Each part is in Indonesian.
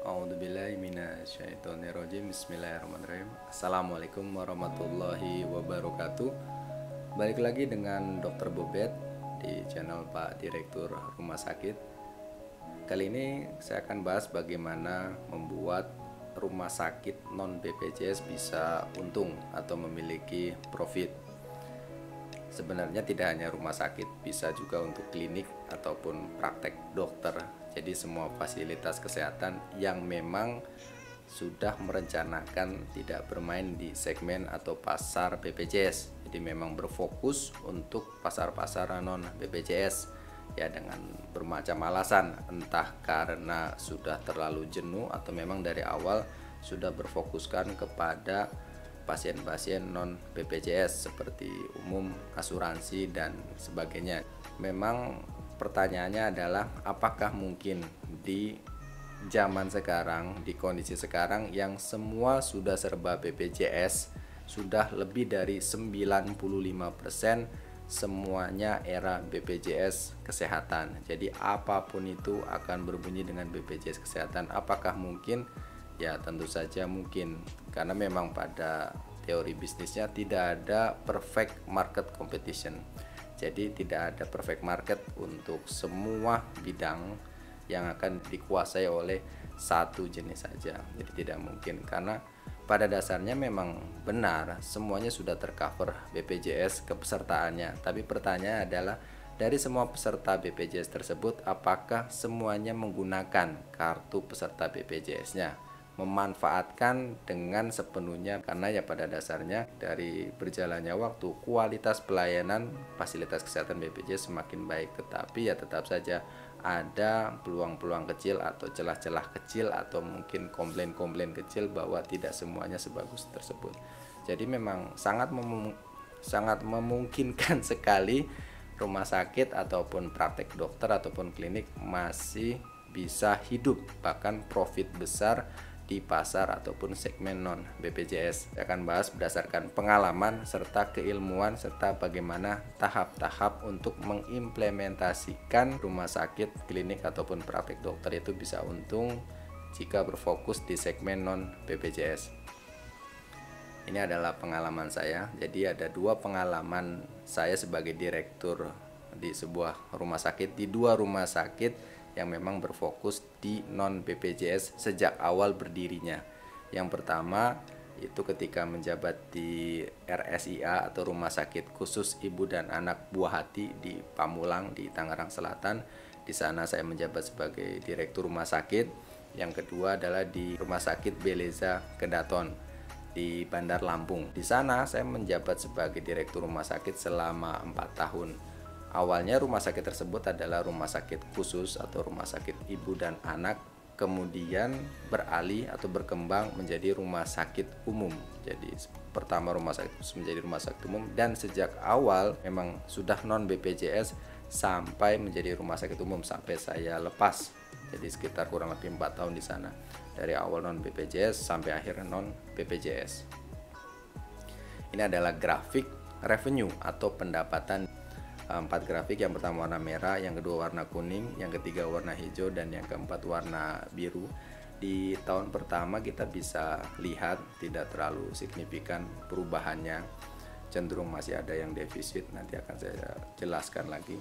A'udzubillahiminasyaitonirrajim. Bismillahirrahmanirrahim. Assalamualaikum warahmatullahi wabarakatuh. Balik lagi dengan Dr. Bobet di channel Pak Direktur Rumah Sakit. Kali ini saya akan bahas bagaimana membuat rumah sakit non BPJS bisa untung atau memiliki profit. Sebenarnya tidak hanya rumah sakit, bisa juga untuk klinik ataupun praktek dokter. Jadi semua fasilitas kesehatan yang memang sudah merencanakan tidak bermain di segmen atau pasar BPJS. Jadi memang berfokus untuk pasar-pasar non BPJS ya, dengan bermacam alasan, entah karena sudah terlalu jenuh atau memang dari awal sudah berfokuskan kepada pasien-pasien non BPJS seperti umum, asuransi dan sebagainya. Memang pertanyaannya adalah apakah mungkin di zaman sekarang, di kondisi sekarang yang semua sudah serba BPJS, sudah lebih dari 95% semuanya era BPJS kesehatan. Jadi apapun itu akan berbunyi dengan BPJS kesehatan. Apakah mungkin? Ya tentu saja mungkin, karena memang pada teori bisnisnya tidak ada perfect market competition. Jadi tidak ada perfect market untuk semua bidang yang akan dikuasai oleh satu jenis saja. Jadi tidak mungkin, karena pada dasarnya memang benar semuanya sudah tercover BPJS kepesertaannya. Tapi pertanyaannya adalah dari semua peserta BPJS tersebut apakah semuanya menggunakan kartu peserta BPJS-nya, memanfaatkan dengan sepenuhnya, karena ya pada dasarnya dari berjalannya waktu kualitas pelayanan fasilitas kesehatan BPJS semakin baik, tetapi ya tetap saja ada peluang-peluang kecil atau celah-celah kecil atau mungkin komplain-komplain kecil bahwa tidak semuanya sebagus tersebut. Jadi memang sangat memungkinkan sekali rumah sakit ataupun praktek dokter ataupun klinik masih bisa hidup, bahkan profit besar di pasar ataupun segmen non BPJS. Saya akan bahas berdasarkan pengalaman serta keilmuan serta bagaimana tahap-tahap untuk mengimplementasikan rumah sakit, klinik ataupun praktek dokter itu bisa untung jika berfokus di segmen non BPJS. Ini adalah pengalaman saya. Jadi ada dua pengalaman saya sebagai direktur di sebuah rumah sakit, di dua rumah sakit yang memang berfokus di non BPJS sejak awal berdirinya. Yang pertama itu ketika menjabat di RSIA atau Rumah Sakit Khusus Ibu dan Anak Buah Hati di Pamulang di Tangerang Selatan. Di sana saya menjabat sebagai direktur rumah sakit. Yang kedua adalah di Rumah Sakit Beleza Kedaton di Bandar Lampung. Di sana saya menjabat sebagai direktur rumah sakit selama 4 tahun. Awalnya rumah sakit tersebut adalah rumah sakit khusus atau rumah sakit ibu dan anak, kemudian beralih atau berkembang menjadi rumah sakit umum. Jadi pertama rumah sakit khusus menjadi rumah sakit umum, dan sejak awal memang sudah non BPJS sampai menjadi rumah sakit umum sampai saya lepas. Jadi sekitar kurang lebih 4 tahun di sana. Dari awal non BPJS sampai akhirnya non BPJS. Ini adalah grafik revenue atau pendapatan. 4 grafik, yang pertama warna merah, yang kedua warna kuning, yang ketiga warna hijau, dan yang keempat warna biru. Di tahun pertama kita bisa lihat tidak terlalu signifikan perubahannya, cenderung masih ada yang defisit, nanti akan saya jelaskan lagi.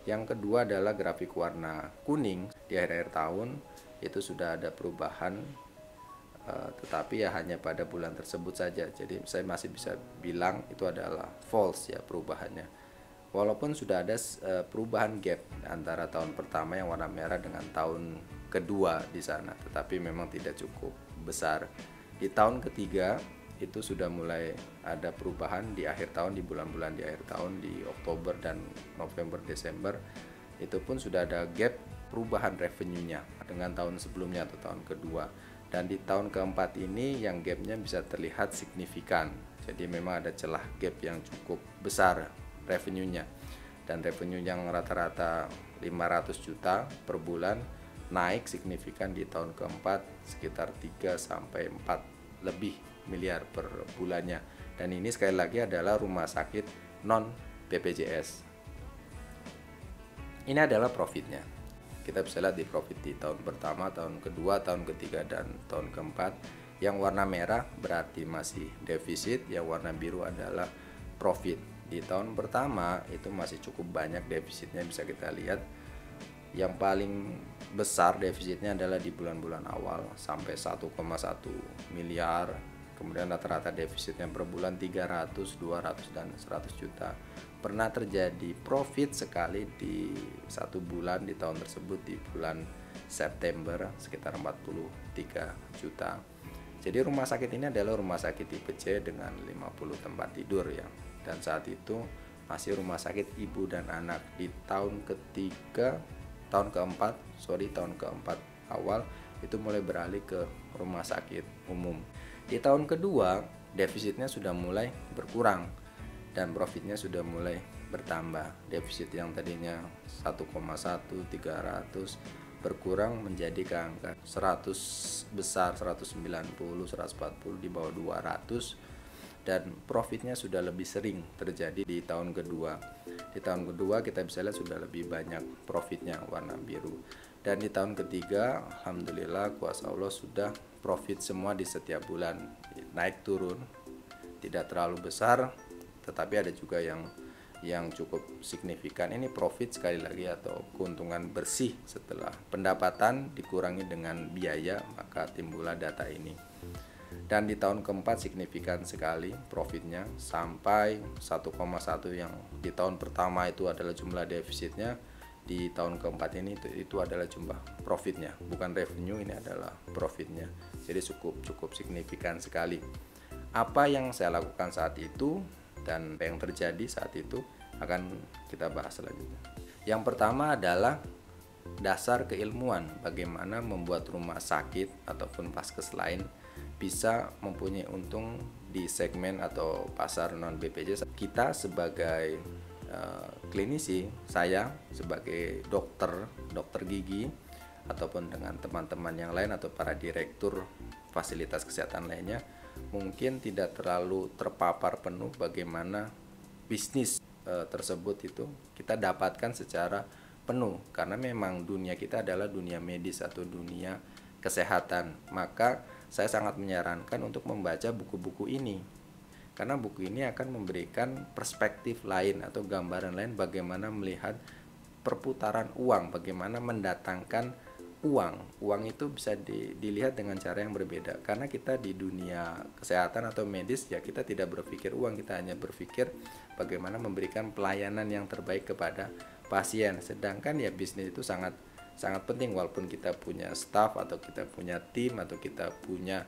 Yang kedua adalah grafik warna kuning, di akhir-akhir tahun itu sudah ada perubahan, tetapi ya hanya pada bulan tersebut saja. Jadi saya masih bisa bilang itu adalah false ya perubahannya. Walaupun sudah ada perubahan gap antara tahun pertama yang warna merah dengan tahun kedua di sana, tetapi memang tidak cukup besar. Di tahun ketiga itu sudah mulai ada perubahan di akhir tahun, di bulan-bulan di akhir tahun, di Oktober dan November, Desember, itu pun sudah ada gap perubahan revenue-nya dengan tahun sebelumnya atau tahun kedua. Dan di tahun keempat ini yang gapnya bisa terlihat signifikan. Jadi memang ada celah gap yang cukup besar revenue-nya, dan revenue yang rata-rata 500 juta per bulan naik signifikan di tahun keempat sekitar 3 sampai 4 lebih miliar per bulannya. Dan ini sekali lagi adalah rumah sakit non BPJS. Ini adalah profitnya. kita bisa lihat di profit di tahun pertama, tahun kedua, tahun ketiga, dan tahun keempat. Yang warna merah berarti masih defisit, yang warna biru adalah profit. Di tahun pertama itu masih cukup banyak defisitnya, bisa kita lihat. Yang paling besar defisitnya adalah di bulan-bulan awal sampai 1,1 miliar. Kemudian rata-rata defisitnya per bulan 300, 200, dan 100 juta. Pernah terjadi profit sekali di satu bulan di tahun tersebut, di bulan September, sekitar 43 juta. Jadi rumah sakit ini adalah rumah sakit tipe C dengan 50 tempat tidur ya. Dan saat itu masih rumah sakit ibu dan anak. Di tahun keempat awal itu mulai beralih ke rumah sakit umum. Di tahun kedua defisitnya sudah mulai berkurang dan profitnya sudah mulai bertambah. Defisit yang tadinya 1,1300 berkurang menjadi ke angka 100 besar, 190, 140, di bawah 200, dan profitnya sudah lebih sering terjadi di tahun kedua. Di tahun kedua kita bisa lihat sudah lebih banyak profitnya, warna biru. Dan di tahun ketiga alhamdulillah kuasa Allah sudah profit semua di setiap bulan, naik turun tidak terlalu besar, tetapi ada juga yang cukup signifikan. Ini profit sekali lagi atau keuntungan bersih setelah pendapatan dikurangi dengan biaya, maka timbullah data ini. Dan di tahun keempat signifikan sekali profitnya sampai 1,1, yang di tahun pertama itu adalah jumlah defisitnya, di tahun keempat ini itu adalah jumlah profitnya, bukan revenue, ini adalah profitnya. Jadi cukup signifikan sekali. Apa yang saya lakukan saat itu dan apa yang terjadi saat itu akan kita bahas selanjutnya. Yang pertama adalah dasar keilmuan, bagaimana membuat rumah sakit ataupun vaskes lain bisa mempunyai untung di segmen atau pasar non BPJS. Kita sebagai klinisi, saya sebagai dokter gigi, ataupun dengan teman-teman yang lain atau para direktur fasilitas kesehatan lainnya, mungkin tidak terlalu terpapar penuh bagaimana bisnis tersebut itu kita dapatkan secara penuh, karena memang dunia kita adalah dunia medis atau dunia kesehatan. Maka saya sangat menyarankan untuk membaca buku-buku ini, karena buku ini akan memberikan perspektif lain atau gambaran lain bagaimana melihat perputaran uang, bagaimana mendatangkan uang. Uang itu bisa dilihat dengan cara yang berbeda, karena kita di dunia kesehatan atau medis ya, kita tidak berpikir uang, kita hanya berpikir bagaimana memberikan pelayanan yang terbaik kepada pasien. Sedangkan ya bisnis itu sangat penting, walaupun kita punya staff atau kita punya tim atau kita punya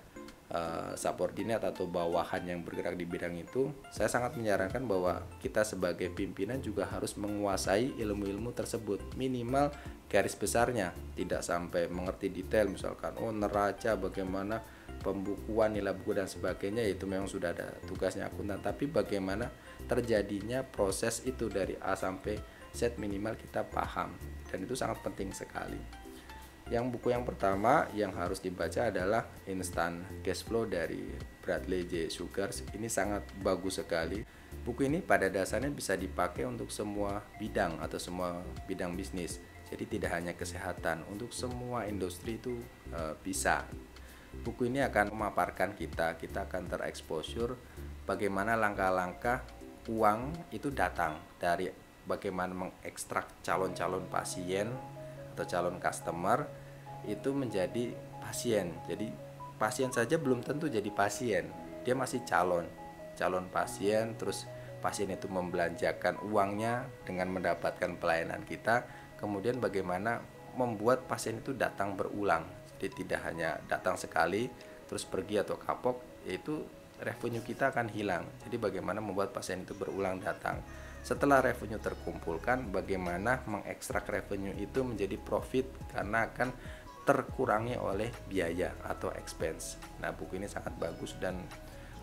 subordinate atau bawahan yang bergerak di bidang itu. Saya sangat menyarankan bahwa kita sebagai pimpinan juga harus menguasai ilmu-ilmu tersebut, minimal garis besarnya, tidak sampai mengerti detail, misalkan neraca, bagaimana pembukuan nilai buku dan sebagainya, itu memang sudah ada tugasnya akuntan, tapi bagaimana terjadinya proses itu dari A sampai Z minimal kita paham, dan itu sangat penting sekali. Yang buku yang pertama yang harus dibaca adalah Instant Cash Flow dari Bradley J. Sugars. Ini sangat bagus sekali. Buku ini pada dasarnya bisa dipakai untuk semua bidang atau semua bidang bisnis. Jadi tidak hanya kesehatan, untuk semua industri itu bisa. Buku ini akan memaparkan kita akan tereksposur bagaimana langkah-langkah uang itu datang dari bagaimana mengekstrak calon-calon pasien atau calon customer itu menjadi pasien. Jadi pasien saja belum tentu jadi pasien, dia masih calon pasien. Terus pasien itu membelanjakan uangnya dengan mendapatkan pelayanan kita. Kemudian bagaimana membuat pasien itu datang berulang, jadi tidak hanya datang sekali terus pergi atau kapok, yaitu revenue kita akan hilang. Jadi bagaimana membuat pasien itu berulang datang. Setelah revenue terkumpulkan, bagaimana mengekstrak revenue itu menjadi profit, karena akan terkurangi oleh biaya atau expense. Nah, buku ini sangat bagus dan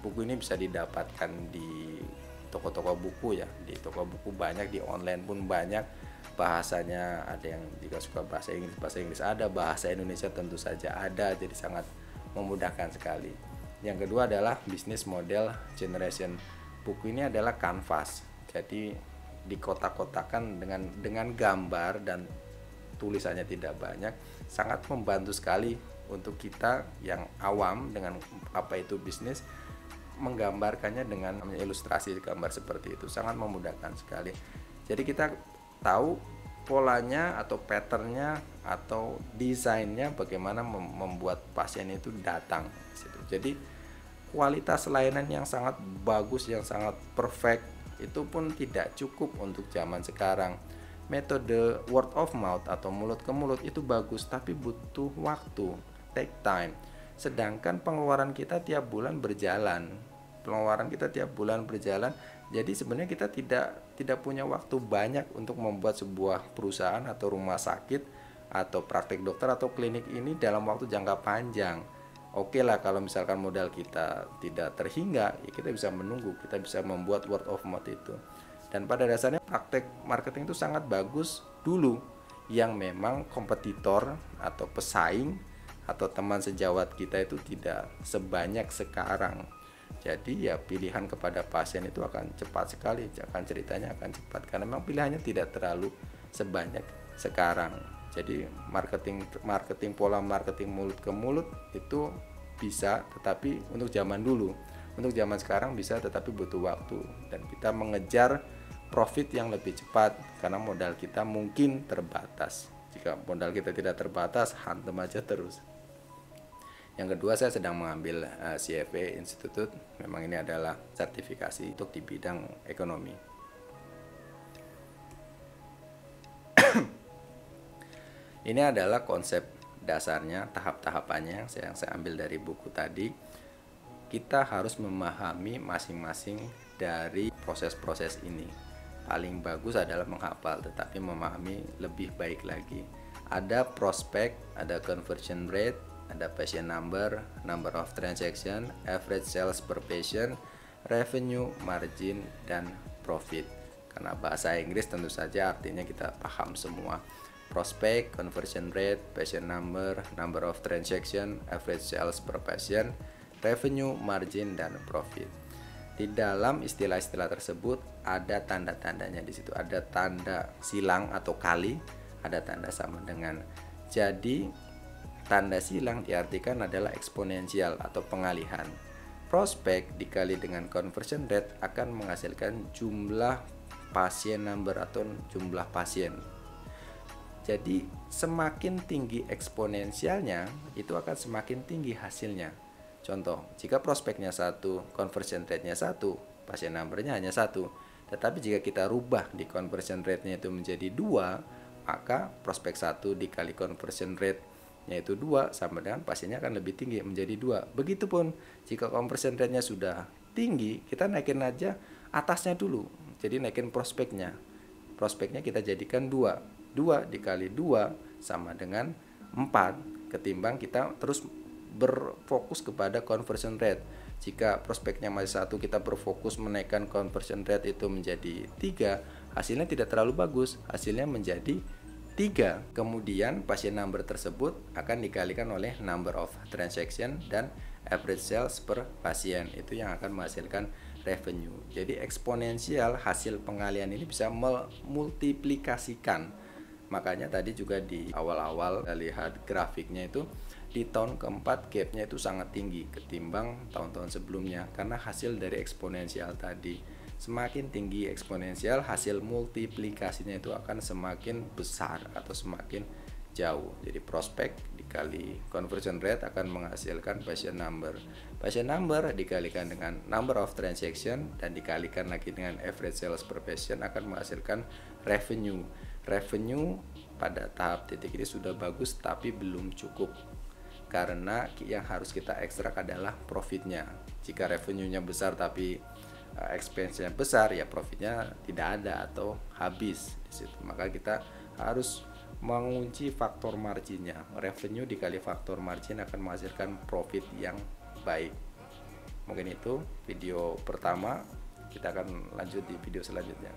buku ini bisa didapatkan di toko-toko buku ya. Di toko buku banyak, di online pun banyak. Bahasanya ada yang jika suka bahasa Inggris ada, bahasa Indonesia tentu saja ada. Jadi sangat memudahkan sekali. Yang kedua adalah Business Model Generation. Buku ini adalah kanvas. Jadi dikotak-kotakan dengan gambar dan tulisannya tidak banyak, sangat membantu sekali untuk kita yang awam dengan apa itu bisnis, menggambarkannya dengan ilustrasi gambar seperti itu sangat memudahkan sekali. Jadi kita tahu polanya atau patternnya atau desainnya bagaimana membuat pasien itu datang ke situ. Jadi kualitas layanan yang sangat bagus, yang sangat perfect itu pun tidak cukup untuk zaman sekarang. Metode word of mouth atau mulut ke mulut itu bagus, tapi butuh waktu, take time. Sedangkan pengeluaran kita tiap bulan berjalan. Jadi sebenarnya kita tidak punya waktu banyak untuk membuat sebuah perusahaan atau rumah sakit atau praktek dokter atau klinik ini dalam waktu jangka panjang. Oke lah, kalau misalkan modal kita tidak terhingga, ya kita bisa menunggu, kita bisa membuat word of mouth itu. Dan pada dasarnya praktek marketing itu sangat bagus dulu, yang memang kompetitor atau pesaing atau teman sejawat kita itu tidak sebanyak sekarang. Jadi ya pilihan kepada pasien itu akan cepat sekali, ceritanya akan cepat karena memang pilihannya tidak terlalu sebanyak sekarang. Jadi pola marketing mulut ke mulut itu bisa, tetapi untuk zaman dulu. Untuk zaman sekarang bisa, tetapi butuh waktu, dan kita mengejar profit yang lebih cepat karena modal kita mungkin terbatas. Jika modal kita tidak terbatas, hantem aja terus. Yang kedua, saya sedang mengambil CFA Institute. Memang ini adalah sertifikasi untuk di bidang ekonomi. Ini adalah konsep dasarnya, tahap-tahapannya yang saya ambil dari buku tadi. Kita harus memahami masing-masing dari proses-proses ini. Paling bagus adalah menghafal, tetapi memahami lebih baik lagi. Ada prospek, ada conversion rate, ada patient number, number of transaction, average sales per patient, revenue, margin, dan profit. Karena bahasa Inggris tentu saja artinya kita paham semua. Prospect, conversion rate, patient number, number of transaction, average sales per patient, revenue, margin, dan profit. Di dalam istilah-istilah tersebut ada tanda-tandanya di situ. Ada tanda silang atau kali, ada tanda sama dengan. Jadi tanda silang diartikan adalah eksponensial atau pengalihan. Prospek dikali dengan conversion rate akan menghasilkan jumlah pasien number atau jumlah pasien. Jadi semakin tinggi eksponensialnya, itu akan semakin tinggi hasilnya. Contoh, jika prospeknya 1, conversion rate-nya 1, pasien number-nya hanya 1. Tetapi jika kita rubah di conversion rate-nya itu menjadi 2, maka prospek 1 dikali conversion rate-nya itu 2 sama dengan pasiennya akan lebih tinggi, menjadi 2. Begitupun jika conversion rate-nya sudah tinggi, kita naikin aja atasnya dulu. Jadi naikin prospeknya. Prospeknya kita jadikan 2. 2 dikali 2 sama dengan 4, ketimbang kita terus berfokus kepada conversion rate. Jika prospeknya masih 1, kita berfokus menaikkan conversion rate itu menjadi 3, hasilnya tidak terlalu bagus, hasilnya menjadi 3. Kemudian pasien number tersebut akan dikalikan oleh number of transaction dan average sales per pasien, itu yang akan menghasilkan revenue. Jadi eksponensial hasil pengalian ini bisa memultiplikasikan. Makanya tadi juga di awal-awal lihat grafiknya itu, di tahun keempat gapnya itu sangat tinggi ketimbang tahun-tahun sebelumnya, karena hasil dari eksponensial tadi. Semakin tinggi eksponensial, hasil multiplikasinya itu akan semakin besar atau semakin jauh. Jadi prospek dikali conversion rate akan menghasilkan patient number. Patient number dikalikan dengan number of transaction dan dikalikan lagi dengan average sales per patient akan menghasilkan revenue. Revenue pada tahap titik ini sudah bagus, tapi belum cukup, karena yang harus kita ekstrak adalah profitnya. Jika revenue-nya besar tapi expense-nya besar, ya profitnya tidak ada atau habis di situ. Maka kita harus mengunci faktor marginnya. Revenue dikali faktor margin akan menghasilkan profit yang baik. Mungkin itu video pertama, kita akan lanjut di video selanjutnya.